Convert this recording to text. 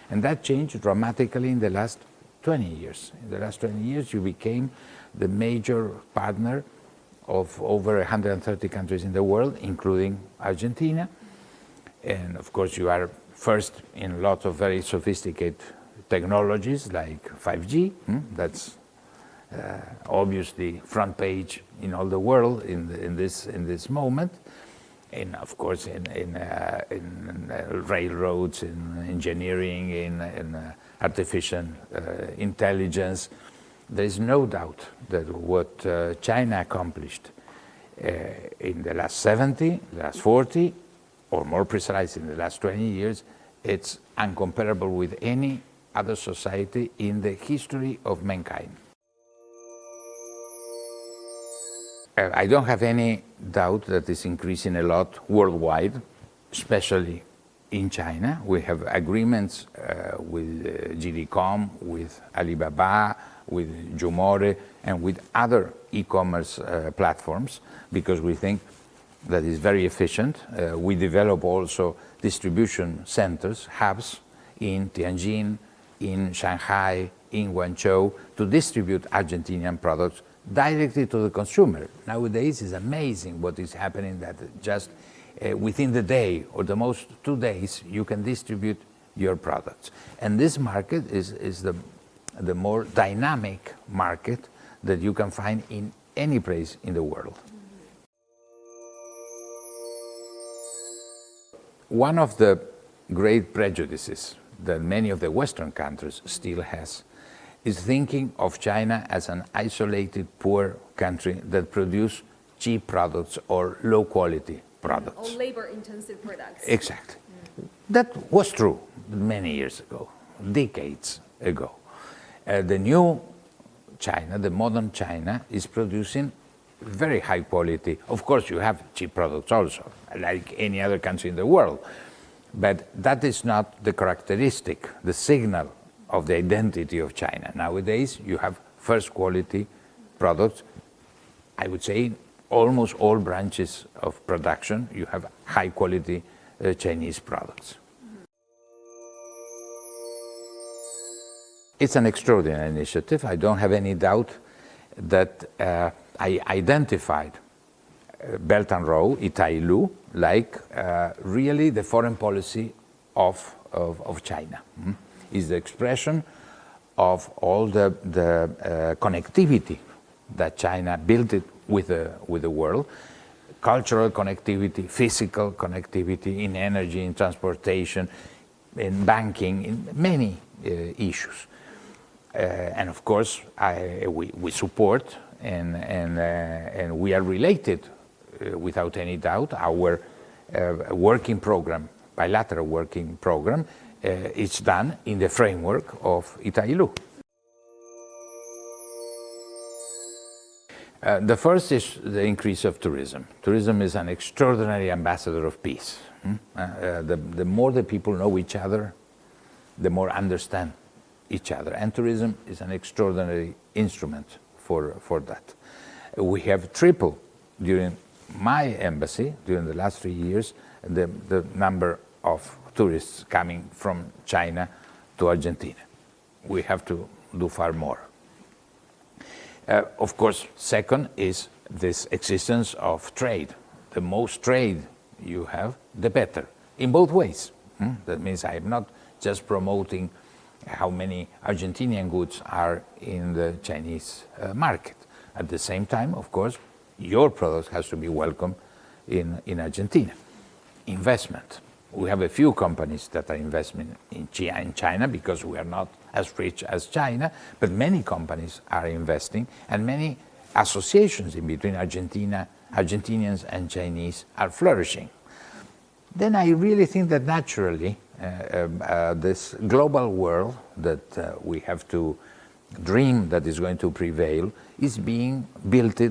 And that changed dramatically in the last 20 years. In the last 20 years, you became the major partner of over 130 countries in the world, including Argentina. And of course, you are first in lots of very sophisticated technologies like 5G. That's obviously front page in all the world in this moment. And of course, in railroads, in engineering, in artificial intelligence. There is no doubt that what China accomplished in the last 70, last 40, or more precise in the last 20 years, it's incomparable with any other society in the history of mankind. I don't have any doubt that it's increasing a lot worldwide, especially in China. We have agreements with GD.com, with Alibaba, with Jumore, and with other e-commerce platforms, because we think that is very efficient. We develop also distribution centers, hubs, in Tianjin, in Shanghai, in Guangzhou, to distribute Argentinian products directly to the consumer. Nowadays, it's amazing what is happening, that just within the day or the most 2 days, you can distribute your products. And this market is the more dynamic market that you can find in any place in the world. One of the great prejudices that many of the Western countries still has is thinking of China as an isolated, poor country that produce cheap products or low quality products. Or labor-intensive products. Exactly. That was true many years ago, decades ago. The new China, the modern China, is producing very high quality. Of course, you have cheap products also, like any other country in the world. But that is not the characteristic, the signal of the identity of China. Nowadays, you have first quality products. I would say almost all branches of production, you have high quality Chinese products. It's an extraordinary initiative. I don't have any doubt that I identified Belt and Road, Itailu, like really the foreign policy of China. Is the expression of all the connectivity that China built it with the world, cultural connectivity, physical connectivity, in energy, in transportation, in banking, in many issues. And of course, we support and we are related, without any doubt. Our working program, bilateral working program, it's done in the framework of Itailu. The first is the increase of tourism. Tourism is an extraordinary ambassador of peace. The more the people know each other, the more understand each other. And tourism is an extraordinary instrument for that. We have tripled during my embassy, during the last 3 years, the number of tourists coming from China to Argentina. We have to do far more. Of course, second is this existence of trade. The most trade you have, the better, in both ways. That means I am not just promoting how many Argentinian goods are in the Chinese market. At the same time, of course, your product has to be welcome in Argentina. Investment. We have a few companies that are investing in China because we are not as rich as China, but many companies are investing, and many associations in between Argentinians and Chinese are flourishing. Then I really think that naturally this global world that we have to dream that is going to prevail is being built